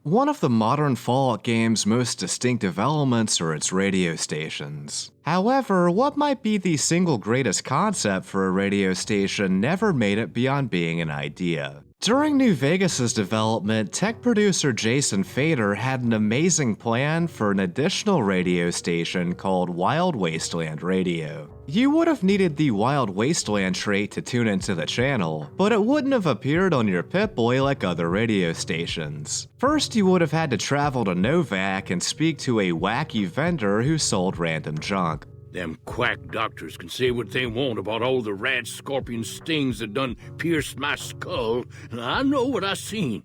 One of the modern Fallout game's most distinctive elements are its radio stations. However, what might be the single greatest concept for a radio station never made it beyond being an idea. During New Vegas' development, tech producer Jason Fader had an amazing plan for an additional radio station called Wild Wasteland Radio. You would have needed the Wild Wasteland trait to tune into the channel, but it wouldn't have appeared on your Pip-Boy like other radio stations. First, you would have had to travel to Novak and speak to a wacky vendor who sold random junk. Them quack doctors can say what they want about all the rad scorpion stings that done pierced my skull, and I know what I seen.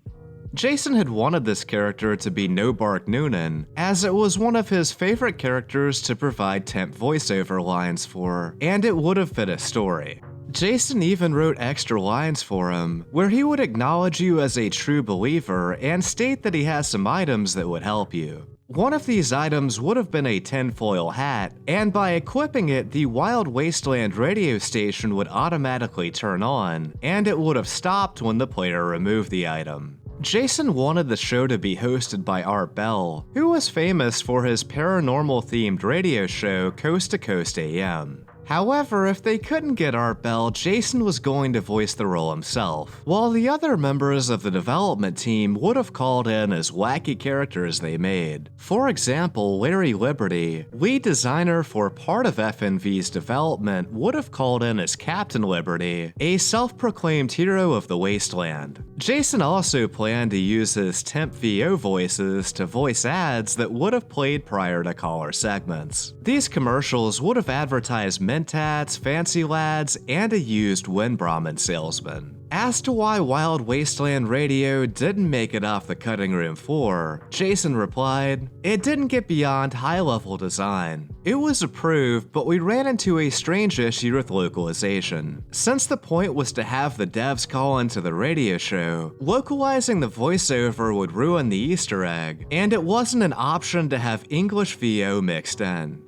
Jason had wanted this character to be No Bark Noonan, as it was one of his favorite characters to provide temp voiceover lines for, and it would have fit his story. Jason even wrote extra lines for him, where he would acknowledge you as a true believer and state that he has some items that would help you. One of these items would have been a tinfoil hat, and by equipping it, the Wild Wasteland radio station would automatically turn on, and it would have stopped when the player removed the item. Jason wanted the show to be hosted by Art Bell, who was famous for his paranormal-themed radio show Coast to Coast AM. However, if they couldn't get Art Bell, Jason was going to voice the role himself, while the other members of the development team would have called in as wacky characters they made. For example, Larry Liberty, lead designer for part of FNV's development, would have called in as Captain Liberty, a self-proclaimed hero of the wasteland. Jason also planned to use his temp VO voices to voice ads that would have played prior to caller segments. These commercials would have advertised Mentats, Fancy Lads, and a used Brahmin salesman. As to why Wild Wasteland Radio didn't make it off the cutting room floor, Jason replied, "It didn't get beyond high-level design. It was approved, but we ran into a strange issue with localization. Since the point was to have the devs call into the radio show, localizing the voiceover would ruin the Easter egg, and it wasn't an option to have English VO mixed in."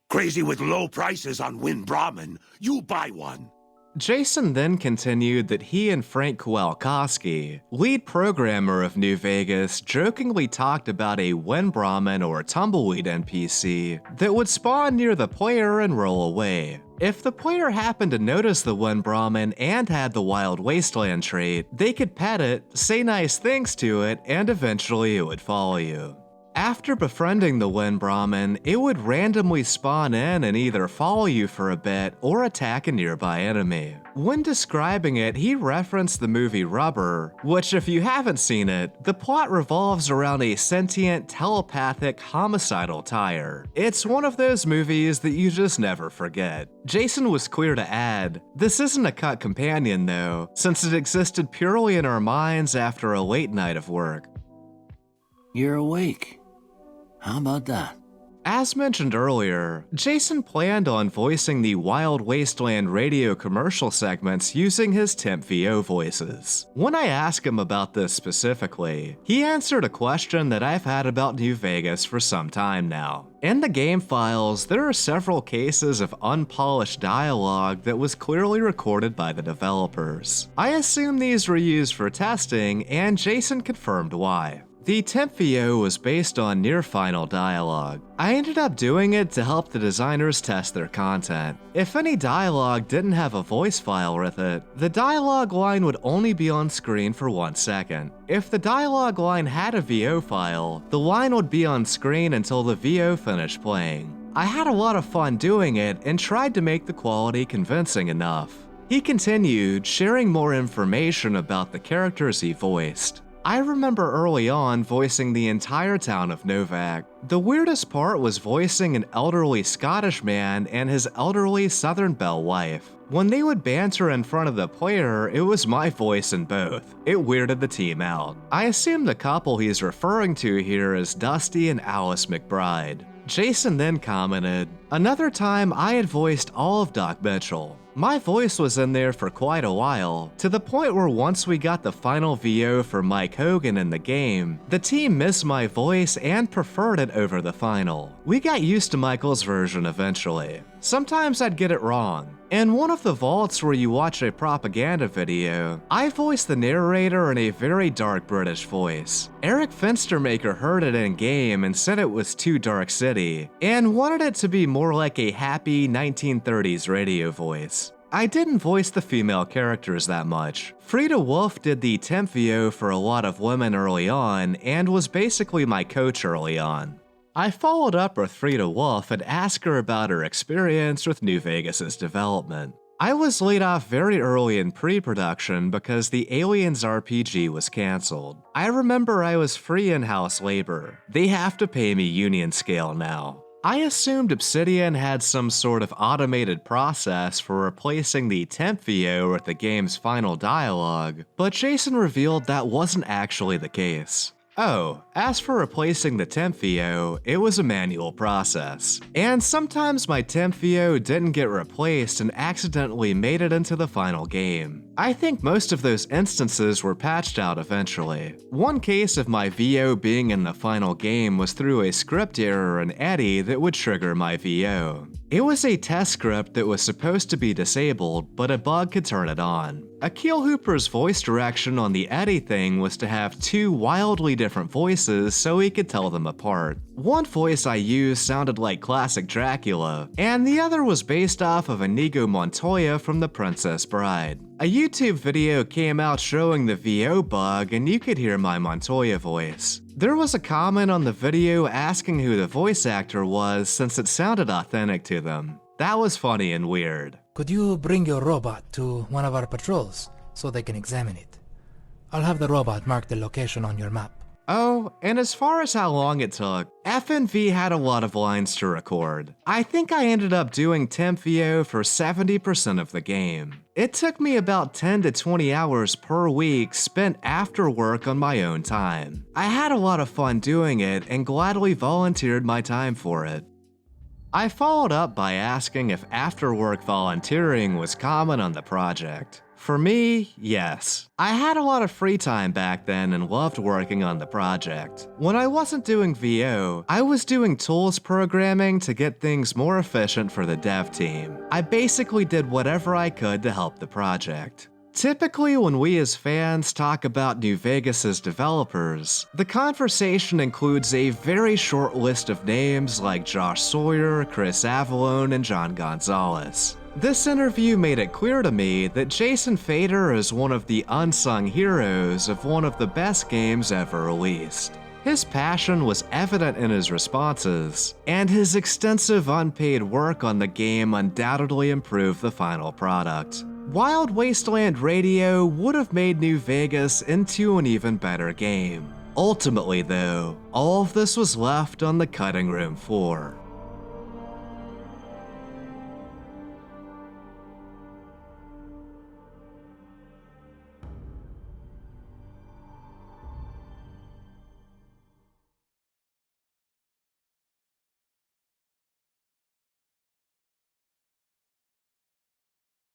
Crazy with low prices on Brahmin. You buy one. Jason then continued that he and Frank Kowalkowski, lead programmer of New Vegas, jokingly talked about a Brahmin or Tumbleweed NPC that would spawn near the player and roll away. If the player happened to notice the Brahmin and had the Wild Wasteland trait, they could pet it, say nice things to it, and eventually it would follow you. After befriending the Brahmin, it would randomly spawn in and either follow you for a bit or attack a nearby enemy. When describing it, he referenced the movie Rubber, which if you haven't seen it, the plot revolves around a sentient, telepathic, homicidal tire. It's one of those movies that you just never forget. Jason was clear to add, "This isn't a cut companion though, since it existed purely in our minds after a late night of work." You're awake. How about that? As mentioned earlier, Jason planned on voicing the Wild Wasteland radio commercial segments using his temp VO voices. When I asked him about this specifically, he answered a question that I've had about New Vegas for some time now. In the game files, there are several cases of unpolished dialogue that was clearly recorded by the developers. I assume these were used for testing, and Jason confirmed why. The temp VO was based on near-final dialogue. I ended up doing it to help the designers test their content. If any dialogue didn't have a voice file with it, the dialogue line would only be on screen for 1 second. If the dialogue line had a VO file, the line would be on screen until the VO finished playing. I had a lot of fun doing it and tried to make the quality convincing enough. He continued, sharing more information about the characters he voiced. I remember early on voicing the entire town of Novak. The weirdest part was voicing an elderly Scottish man and his elderly Southern Belle wife. When they would banter in front of the player, it was my voice in both. It weirded the team out. I assume the couple he's referring to here is Dusty and Alice McBride. Jason then commented, Another time, I had voiced all of Doc Mitchell. My voice was in there for quite a while, to the point where once we got the final VO for Mike Hogan in the game, the team missed my voice and preferred it over the final. We got used to Michael's version eventually. Sometimes I'd get it wrong. In one of the vaults where you watch a propaganda video, I voiced the narrator in a very dark British voice. Eric Fenstermaker heard it in-game and said it was too Dark City, and wanted it to be more like a happy 1930s radio voice. I didn't voice the female characters that much. Frida Wolf did the temp VO for a lot of women early on, and was basically my coach early on. I followed up with Frida Wolf and asked her about her experience with New Vegas' development. I was laid off very early in pre-production because the Aliens RPG was canceled. I remember I was free in-house labor. They have to pay me union scale now. I assumed Obsidian had some sort of automated process for replacing the temp VO with the game's final dialogue, but Jason revealed that wasn't actually the case. Oh, as for replacing the temp VO, it was a manual process. And sometimes my temp VO didn't get replaced and accidentally made it into the final game. I think most of those instances were patched out eventually. One case of my VO being in the final game was through a script error in Eddie that would trigger my VO. It was a test script that was supposed to be disabled, but a bug could turn it on. Akil Hooper's voice direction on the Eddie thing was to have two wildly different voices so he could tell them apart. One voice I used sounded like classic Dracula, and the other was based off of Inigo Montoya from The Princess Bride. A YouTube video came out showing the VO bug, and you could hear my Montoya voice. There was a comment on the video asking who the voice actor was since it sounded authentic to them. That was funny and weird. Could you bring your robot to one of our patrols so they can examine it? I'll have the robot mark the location on your map. Oh, and as far as how long it took, FNV had a lot of lines to record. I think I ended up doing temp VO for 70% of the game. It took me about 10 to 20 hours per week spent after work on my own time. I had a lot of fun doing it and gladly volunteered my time for it. I followed up by asking if after-work volunteering was common on the project. For me, yes. I had a lot of free time back then and loved working on the project. When I wasn't doing VO, I was doing tools programming to get things more efficient for the dev team. I basically did whatever I could to help the project. Typically, when we as fans talk about New Vegas' developers, the conversation includes a very short list of names like Josh Sawyer, Chris Avallone, and John Gonzalez. This interview made it clear to me that Jason Fader is one of the unsung heroes of one of the best games ever released. His passion was evident in his responses, and his extensive unpaid work on the game undoubtedly improved the final product. Wild Wasteland Radio would have made New Vegas into an even better game. Ultimately though, all of this was left on the cutting room floor.